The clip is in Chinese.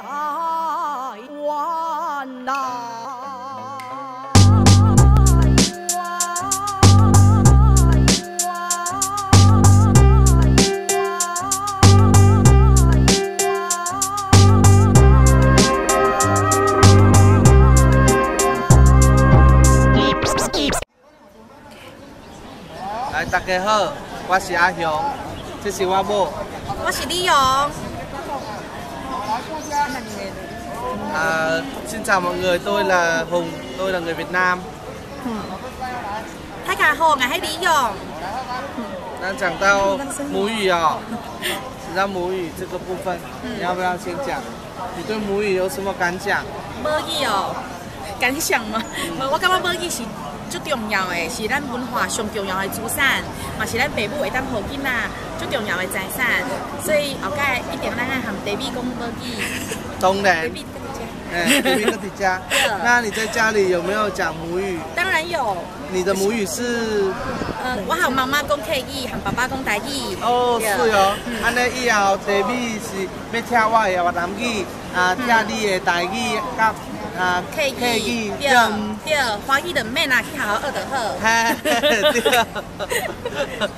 台湾呐。 来，大家好，我是阿雄，这是我某。我是李勇。Xin chào mọi người, tôi là Hùng, tôi là người Việt Nam. 大家好，我是李勇。那讲到母语哦，讲到母语这个部分，你要不要先讲？你对母语有什么感想？母语哦，感想吗？我感觉母语是最重要的，是咱文化上重要的资产，嘛是咱父母会当互囡仔最重要的财产，所以后盖一定咱爱和爸比讲母语。当然。 爸比哥迪家。那你在家里有没有讲母语？当然有。你的母语是？我和妈妈讲客语，和爸爸讲台语。哦，是哦。安尼以后第二是要听我的越南语，听你的台语甲客语。对对，华语的免啦，去好好学就好。对。